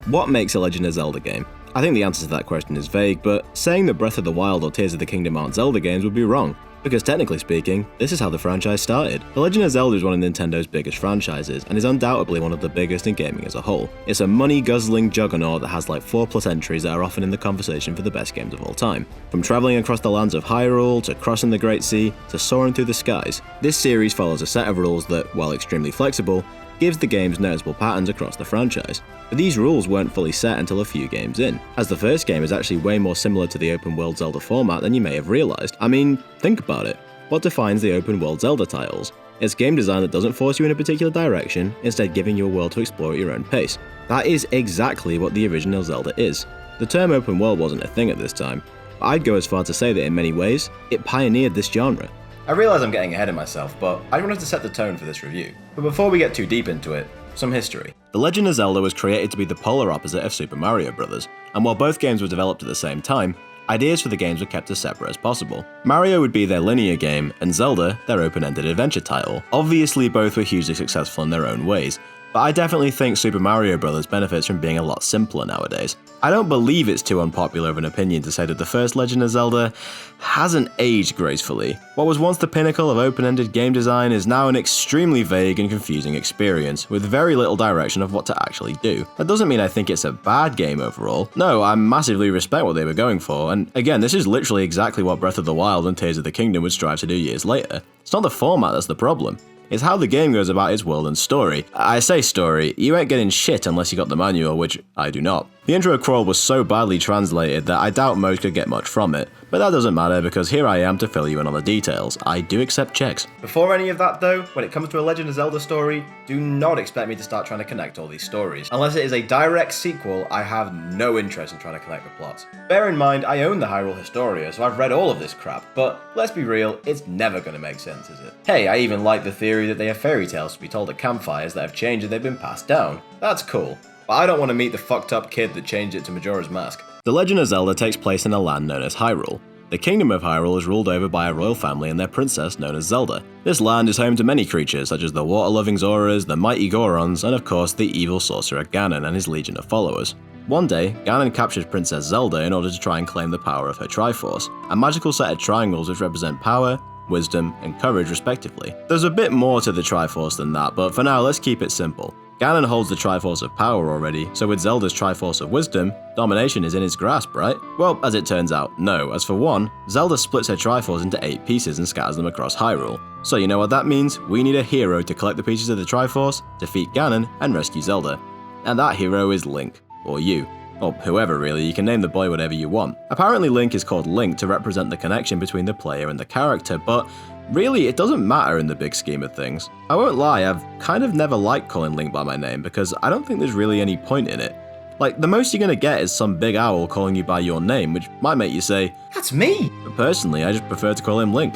What makes a Legend of Zelda game? I think the answer to that question is vague, but saying that Breath of the Wild or Tears of the Kingdom aren't Zelda games would be wrong. Because technically speaking, this is how the franchise started. The Legend of Zelda is one of Nintendo's biggest franchises, and is undoubtedly one of the biggest in gaming as a whole. It's a money-guzzling juggernaut that has like 4+ entries that are often in the conversation for the best games of all time. From travelling across the lands of Hyrule, to crossing the Great Sea, to soaring through the skies, this series follows a set of rules that, while extremely flexible, gives the games noticeable patterns across the franchise. But these rules weren't fully set until a few games in, as the first game is actually way more similar to the open world Zelda format than you may have realised. I mean, think about it. What defines the open world Zelda titles? It's game design that doesn't force you in a particular direction, instead giving you a world to explore at your own pace. That is exactly what the original Zelda is. The term open world wasn't a thing at this time, but I'd go as far to say that in many ways, it pioneered this genre. I realise I'm getting ahead of myself, but I wanted to set the tone for this review. But before we get too deep into it, some history. The Legend of Zelda was created to be the polar opposite of Super Mario Bros., and while both games were developed at the same time, ideas for the games were kept as separate as possible. Mario would be their linear game, and Zelda their open-ended adventure title. Obviously both were hugely successful in their own ways, but I definitely think Super Mario Bros. Benefits from being a lot simpler nowadays. I don't believe it's too unpopular of an opinion to say that the first Legend of Zelda hasn't aged gracefully. What was once the pinnacle of open-ended game design is now an extremely vague and confusing experience, with very little direction of what to actually do. That doesn't mean I think it's a bad game overall. No, I massively respect what they were going for, and again, this is literally exactly what Breath of the Wild and Tears of the Kingdom would strive to do years later. It's not the format that's the problem. It's how the game goes about its world and story. I say story, you ain't getting shit unless you got the manual, which I do not. The intro crawl was so badly translated that I doubt most could get much from it, but that doesn't matter because here I am to fill you in on the details. I do accept checks. Before any of that though, when it comes to a Legend of Zelda story, do not expect me to start trying to connect all these stories. Unless it is a direct sequel, I have no interest in trying to connect the plots. Bear in mind, I own the Hyrule Historia, so I've read all of this crap, but let's be real, it's never gonna make sense, is it? Hey, I even like the theory that they are fairy tales to be told at campfires that have changed and they've been passed down. That's cool. But I don't want to meet the fucked up kid that changed it to Majora's Mask. The Legend of Zelda takes place in a land known as Hyrule. The Kingdom of Hyrule is ruled over by a royal family and their princess known as Zelda. This land is home to many creatures such as the water-loving Zoras, the mighty Gorons, and of course the evil sorcerer Ganon and his legion of followers. One day, Ganon captures Princess Zelda in order to try and claim the power of her Triforce, a magical set of triangles which represent power, wisdom, and courage respectively. There's a bit more to the Triforce than that, but for now let's keep it simple. Ganon holds the Triforce of Power already, so with Zelda's Triforce of Wisdom, domination is in his grasp, right? Well, as it turns out, no. As for one, Zelda splits her Triforce into 8 pieces and scatters them across Hyrule. So you know what that means? We need a hero to collect the pieces of the Triforce, defeat Ganon, and rescue Zelda. And that hero is Link. Or you. Or whoever really, you can name the boy whatever you want. Apparently Link is called Link to represent the connection between the player and the character, but really, it doesn't matter in the big scheme of things. I won't lie, I've kind of never liked calling Link by my name because I don't think there's really any point in it. Like, the most you're gonna get is some big owl calling you by your name, which might make you say, "That's me!" But personally, I just prefer to call him Link.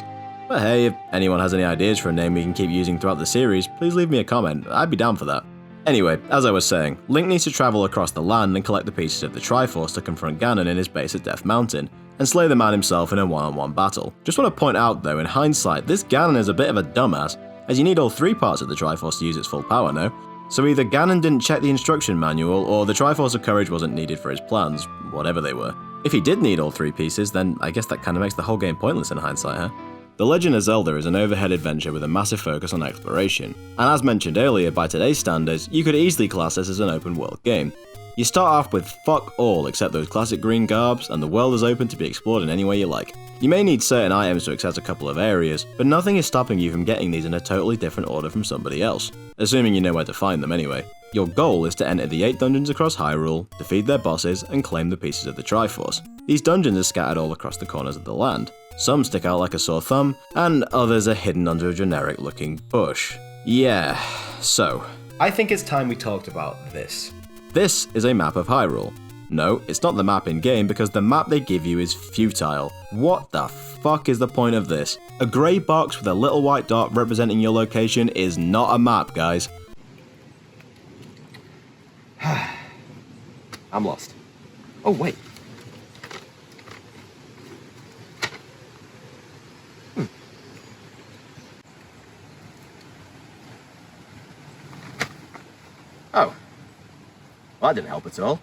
But hey, if anyone has any ideas for a name we can keep using throughout the series, please leave me a comment, I'd be down for that. Anyway, as I was saying, Link needs to travel across the land and collect the pieces of the Triforce to confront Ganon in his base at Death Mountain, and slay the man himself in a one-on-one battle. Just want to point out though, in hindsight, this Ganon is a bit of a dumbass, as you need all 3 parts of the Triforce to use its full power, no? So either Ganon didn't check the instruction manual, or the Triforce of Courage wasn't needed for his plans, whatever they were. If he did need all 3 pieces, then I guess that kinda makes the whole game pointless in hindsight, huh? The Legend of Zelda is an overhead adventure with a massive focus on exploration, and as mentioned earlier, by today's standards, you could easily class this as an open world game. You start off with fuck all except those classic green garbs, and the world is open to be explored in any way you like. You may need certain items to access a couple of areas, but nothing is stopping you from getting these in a totally different order from somebody else, assuming you know where to find them anyway. Your goal is to enter the 8 dungeons across Hyrule, defeat their bosses, and claim the pieces of the Triforce. These dungeons are scattered all across the corners of the land. Some stick out like a sore thumb, and others are hidden under a generic looking bush. Yeah, so I think it's time we talked about this. This is a map of Hyrule. No, it's not the map in-game because the map they give you is futile. What the fuck is the point of this? A grey box with a little white dot representing your location is not a map, guys. I'm lost. Oh, wait. Oh. That didn't help at all.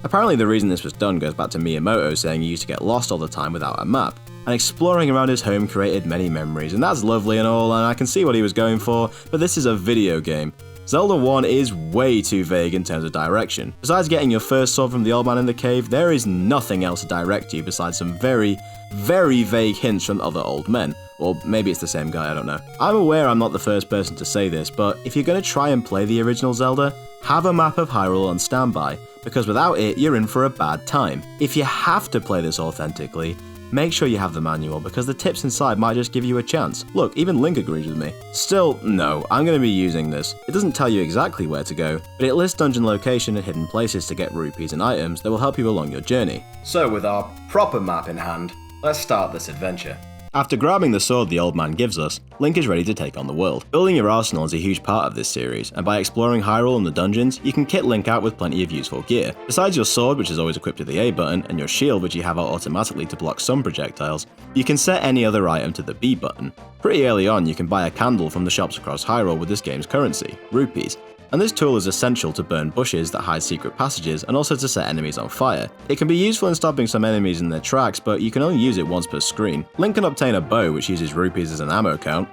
Apparently the reason this was done goes back to Miyamoto saying he used to get lost all the time without a map, and exploring around his home created many memories, and that's lovely and all, and I can see what he was going for, but this is a video game. Zelda 1 is way too vague in terms of direction. Besides getting your first sword from the old man in the cave, there is nothing else to direct you besides some very, very vague hints from other old men. Or maybe it's the same guy, I don't know. I'm aware I'm not the first person to say this, but if you're going to try and play the original Zelda, have a map of Hyrule on standby, because without it, you're in for a bad time. If you have to play this authentically, make sure you have the manual, because the tips inside might just give you a chance. Look, even Link agrees with me. Still, no, I'm going to be using this. It doesn't tell you exactly where to go, but it lists dungeon location and hidden places to get rupees and items that will help you along your journey. So with our proper map in hand, let's start this adventure. After grabbing the sword the old man gives us, Link is ready to take on the world. Building your arsenal is a huge part of this series, and by exploring Hyrule and the dungeons, you can kit Link out with plenty of useful gear. Besides your sword, which is always equipped with the A button, and your shield, which you have out automatically to block some projectiles, you can set any other item to the B button. Pretty early on, you can buy a candle from the shops across Hyrule with this game's currency, rupees. And this tool is essential to burn bushes that hide secret passages and also to set enemies on fire. It can be useful in stopping some enemies in their tracks, but you can only use it once per screen. Link can obtain a bow which uses rupees as an ammo count.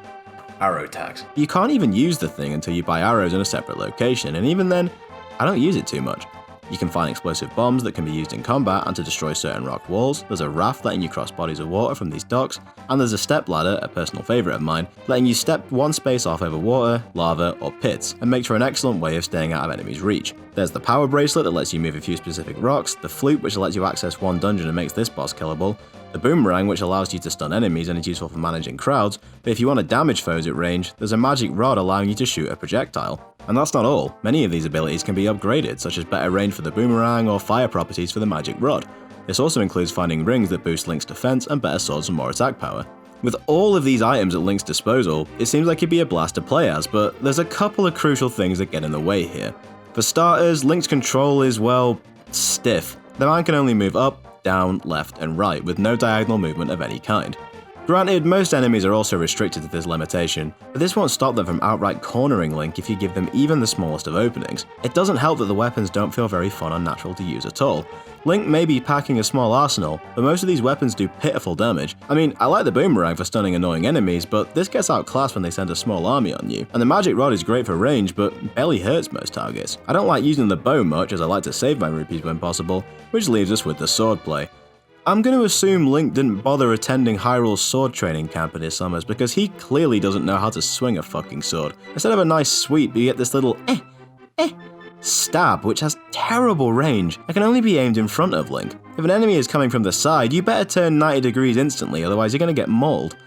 Arrow tax. You can't even use the thing until you buy arrows in a separate location, and even then, I don't use it too much. You can find explosive bombs that can be used in combat and to destroy certain rock walls, there's a raft letting you cross bodies of water from these docks, and there's a step ladder, a personal favourite of mine, letting you step one space off over water, lava, or pits, and makes for an excellent way of staying out of enemies' reach. There's the power bracelet that lets you move a few specific rocks, the flute which lets you access one dungeon and makes this boss killable, the boomerang which allows you to stun enemies and is useful for managing crowds, but if you want to damage foes at range, there's a magic rod allowing you to shoot a projectile. And that's not all, many of these abilities can be upgraded, such as better range for the boomerang or fire properties for the magic rod. This also includes finding rings that boost Link's defense and better swords and more attack power. With all of these items at Link's disposal, it seems like it'd be a blast to play as, but there's a couple of crucial things that get in the way here. For starters, Link's control is, well, stiff. The man can only move up, down, left, and right, with no diagonal movement of any kind. Granted, most enemies are also restricted to this limitation, but this won't stop them from outright cornering Link if you give them even the smallest of openings. It doesn't help that the weapons don't feel very fun or natural to use at all. Link may be packing a small arsenal, but most of these weapons do pitiful damage. I mean, I like the boomerang for stunning annoying enemies, but this gets outclassed when they send a small army on you. And the magic rod is great for range, but barely hurts most targets. I don't like using the bow much, as I like to save my rupees when possible, which leaves us with the sword play. I'm going to assume Link didn't bother attending Hyrule's sword training camp in his summers because he clearly doesn't know how to swing a fucking sword. Instead of a nice sweep, you get this little stab, which has terrible range and can only be aimed in front of Link. If an enemy is coming from the side, you better turn 90 degrees instantly, otherwise you're going to get mauled.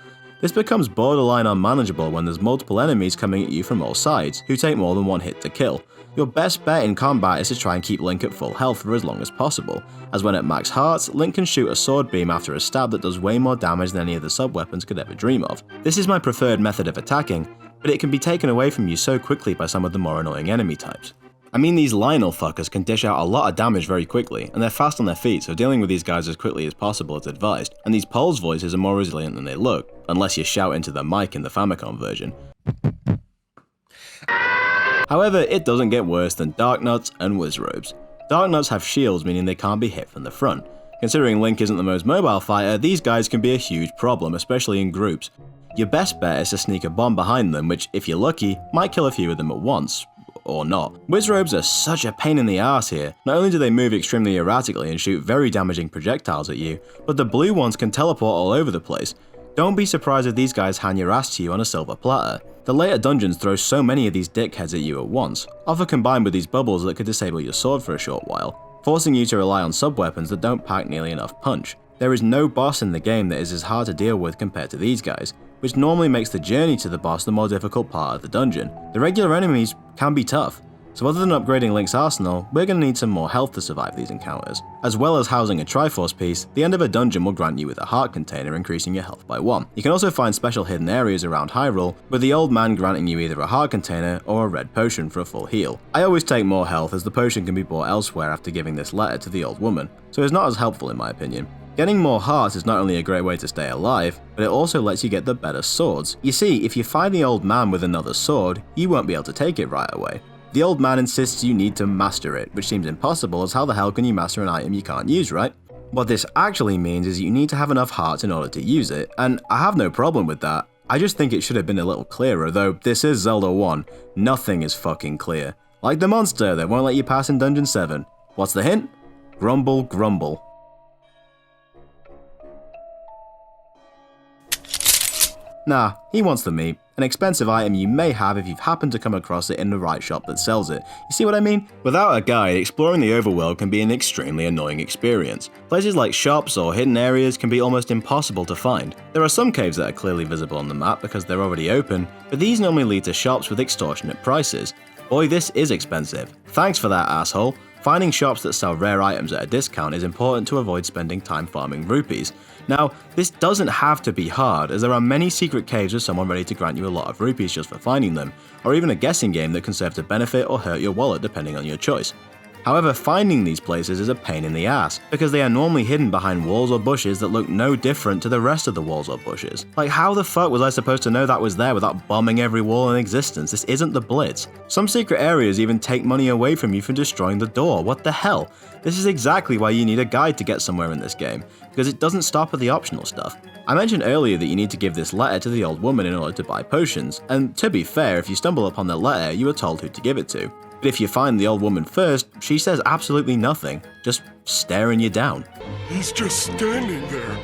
This becomes borderline unmanageable when there's multiple enemies coming at you from all sides, who take more than one hit to kill. Your best bet in combat is to try and keep Link at full health for as long as possible, as when at max hearts, Link can shoot a sword beam after a stab that does way more damage than any of the sub-weapons could ever dream of. This is my preferred method of attacking, but it can be taken away from you so quickly by some of the more annoying enemy types. I mean, these Lionel fuckers can dish out a lot of damage very quickly, and they're fast on their feet, so dealing with these guys as quickly as possible is advised, and these Pols' voices are more resilient than they look, unless you shout into the mic in the Famicom version. However, it doesn't get worse than Darknuts and Wizrobes. Darknuts have shields, meaning they can't be hit from the front. Considering Link isn't the most mobile fighter, these guys can be a huge problem, especially in groups. Your best bet is to sneak a bomb behind them, which, if you're lucky, might kill a few of them at once. Or not. Wizrobes are such a pain in the ass here. Not only do they move extremely erratically and shoot very damaging projectiles at you, but the blue ones can teleport all over the place. Don't be surprised if these guys hand your ass to you on a silver platter. The later dungeons throw so many of these dickheads at you at once, often combined with these bubbles that could disable your sword for a short while, forcing you to rely on sub-weapons that don't pack nearly enough punch. There is no boss in the game that is as hard to deal with compared to these guys, which normally makes the journey to the boss the more difficult part of the dungeon. The regular enemies can be tough, so other than upgrading Link's arsenal, we're going to need some more health to survive these encounters. As well as housing a Triforce piece, the end of a dungeon will grant you with a heart container, increasing your health by 1. You can also find special hidden areas around Hyrule, with the old man granting you either a heart container or a red potion for a full heal. I always take more health as the potion can be bought elsewhere after giving this letter to the old woman, so it's not as helpful in my opinion. Getting more hearts is not only a great way to stay alive, but it also lets you get the better swords. You see, if you find the old man with another sword, you won't be able to take it right away. The old man insists you need to master it, which seems impossible as how the hell can you master an item you can't use, right? What this actually means is you need to have enough hearts in order to use it, and I have no problem with that. I just think it should have been a little clearer, though this is Zelda 1. Nothing is fucking clear. Like the monster that won't let you pass in Dungeon 7. What's the hint? Grumble, grumble. Nah, he wants the meat. An expensive item you may have if you've happened to come across it in the right shop that sells it. You see what I mean? Without a guide, exploring the overworld can be an extremely annoying experience. Places like shops or hidden areas can be almost impossible to find. There are some caves that are clearly visible on the map because they're already open, but these normally lead to shops with extortionate prices. Boy, this is expensive. Thanks for that, asshole. Finding shops that sell rare items at a discount is important to avoid spending time farming rupees. Now, this doesn't have to be hard, as there are many secret caves with someone ready to grant you a lot of rupees just for finding them, or even a guessing game that can serve to benefit or hurt your wallet depending on your choice. However, finding these places is a pain in the ass, because they are normally hidden behind walls or bushes that look no different to the rest of the walls or bushes. Like, how the fuck was I supposed to know that was there without bombing every wall in existence? This isn't the Blitz. Some secret areas even take money away from you for destroying the door. What the hell? This is exactly why you need a guide to get somewhere in this game, because it doesn't stop at the optional stuff. I mentioned earlier that you need to give this letter to the old woman in order to buy potions, and to be fair, if you stumble upon the letter, you are told who to give it to. But if you find the old woman first, she says absolutely nothing, just staring you down. He's just standing there,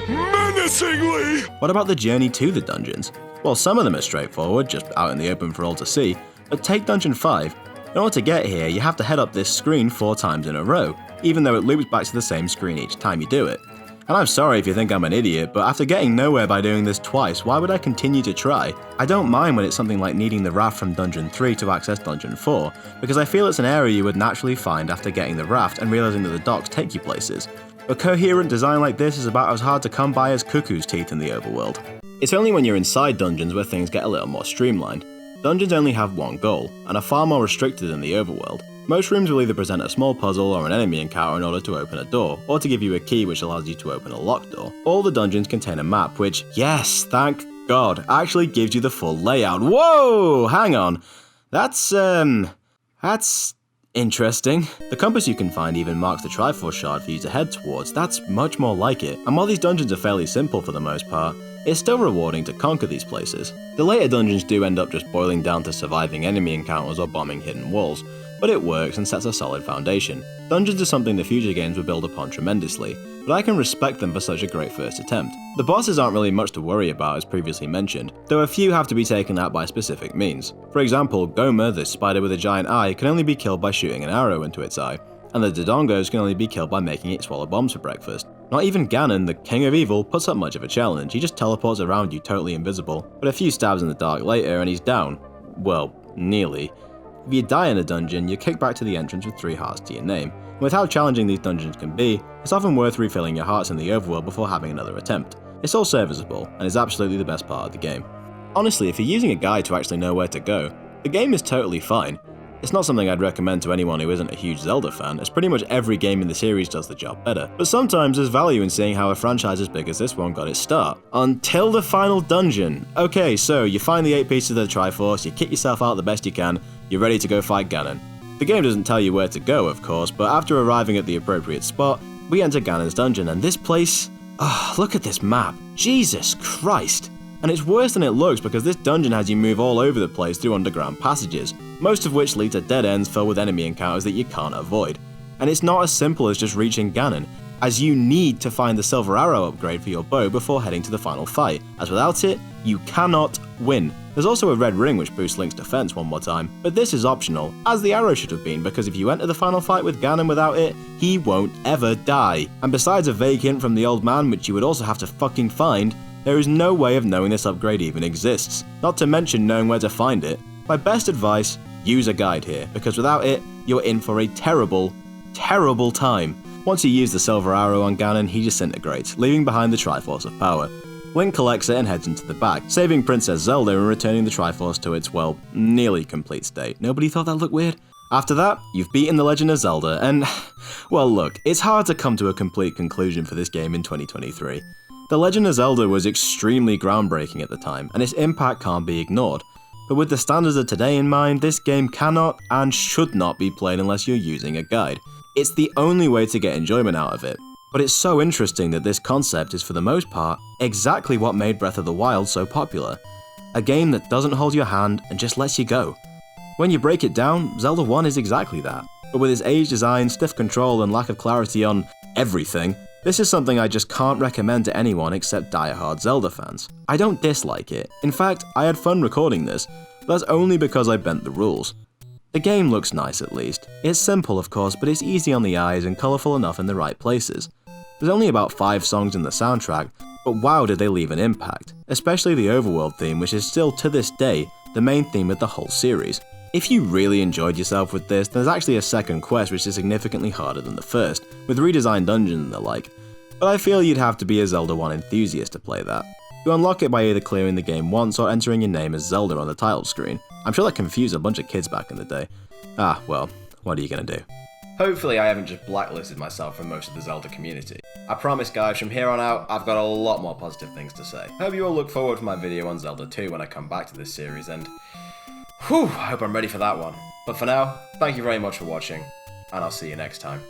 menacingly! What about the journey to the dungeons? Well, some of them are straightforward, just out in the open for all to see, but take Dungeon 5. In order to get here, you have to head up this screen 4 times in a row, even though it loops back to the same screen each time you do it. And I'm sorry if you think I'm an idiot, but after getting nowhere by doing this twice, why would I continue to try? I don't mind when it's something like needing the raft from Dungeon 3 to access Dungeon 4, because I feel it's an area you would naturally find after getting the raft and realizing that the docks take you places. A coherent design like this is about as hard to come by as Cuckoo's teeth in the overworld. It's only when you're inside dungeons where things get a little more streamlined. Dungeons only have one goal, and are far more restricted than the overworld. Most rooms will either present a small puzzle or an enemy encounter in order to open a door, or to give you a key which allows you to open a locked door. All the dungeons contain a map which, yes, thank God, actually gives you the full layout. Whoa, hang on. That's interesting. The compass you can find even marks the Triforce shard for you to head towards. That's much more like it. And while these dungeons are fairly simple for the most part, it's still rewarding to conquer these places. The later dungeons do end up just boiling down to surviving enemy encounters or bombing hidden walls, but it works and sets a solid foundation. Dungeons are something the future games will build upon tremendously, but I can respect them for such a great first attempt. The bosses aren't really much to worry about as previously mentioned, though a few have to be taken out by specific means. For example, Goma, the spider with a giant eye, can only be killed by shooting an arrow into its eye, and the Dodongos can only be killed by making it swallow bombs for breakfast. Not even Ganon, the king of evil, puts up much of a challenge. He just teleports around you totally invisible, but a few stabs in the dark later and he's down. Well, nearly. If you die in a dungeon, you're kicked back to the entrance with 3 hearts to your name. And with how challenging these dungeons can be, it's often worth refilling your hearts in the overworld before having another attempt. It's all serviceable, and is absolutely the best part of the game. Honestly, if you're using a guide to actually know where to go, the game is totally fine. It's not something I'd recommend to anyone who isn't a huge Zelda fan, as pretty much every game in the series does the job better. But sometimes there's value in seeing how a franchise as big as this one got its start. Until the final dungeon. Okay, so you find the 8 pieces of the Triforce, you kick yourself out the best you can, you're ready to go fight Ganon. The game doesn't tell you where to go, of course, but after arriving at the appropriate spot, we enter Ganon's dungeon, and this place... look at this map. Jesus Christ. And it's worse than it looks because this dungeon has you move all over the place through underground passages, most of which lead to dead ends filled with enemy encounters that you can't avoid. And it's not as simple as just reaching Ganon, as you need to find the silver arrow upgrade for your bow before heading to the final fight, as without it, you cannot win. There's also a red ring which boosts Link's defense one more time, but this is optional, as the arrow should have been, because if you enter the final fight with Ganon without it, he won't ever die. And besides a vague hint from the old man which you would also have to fucking find, there is no way of knowing this upgrade even exists, not to mention knowing where to find it. My best advice, use a guide here, because without it, you're in for a terrible, terrible time. Once you use the silver arrow on Ganon, he disintegrates, leaving behind the Triforce of Power. Link collects it and heads into the back, saving Princess Zelda and returning the Triforce to its, well, nearly complete state. Nobody thought that looked weird? After that, you've beaten The Legend of Zelda, and, well look, it's hard to come to a complete conclusion for this game in 2023. The Legend of Zelda was extremely groundbreaking at the time, and its impact can't be ignored. but with the standards of today in mind, this game cannot and should not be played unless you're using a guide. It's the only way to get enjoyment out of it. But it's so interesting that this concept is for the most part exactly what made Breath of the Wild so popular. A game that doesn't hold your hand and just lets you go. When you break it down, Zelda 1 is exactly that. But with its age design, stiff control, and lack of clarity on everything, this is something I just can't recommend to anyone except die-hard Zelda fans. I don't dislike it. In fact, I had fun recording this, but that's only because I bent the rules. The game looks nice at least. It's simple of course, but it's easy on the eyes and colourful enough in the right places. There's only about 5 songs in the soundtrack, but wow did they leave an impact, especially the overworld theme, which is still to this day the main theme of the whole series. If you really enjoyed yourself with this, there's actually a second quest which is significantly harder than the first, with redesigned dungeons and the like, but I feel you'd have to be a Zelda 1 enthusiast to play that. You unlock it by either clearing the game once or entering your name as Zelda on the title screen. I'm sure that confused a bunch of kids back in the day. Ah, well, what are you gonna do? Hopefully I haven't just blacklisted myself from most of the Zelda community. I promise guys, from here on out, I've got a lot more positive things to say. Hope you all look forward to my video on Zelda 2 when I come back to this series, and whew, I hope I'm ready for that one. But for now, thank you very much for watching, and I'll see you next time.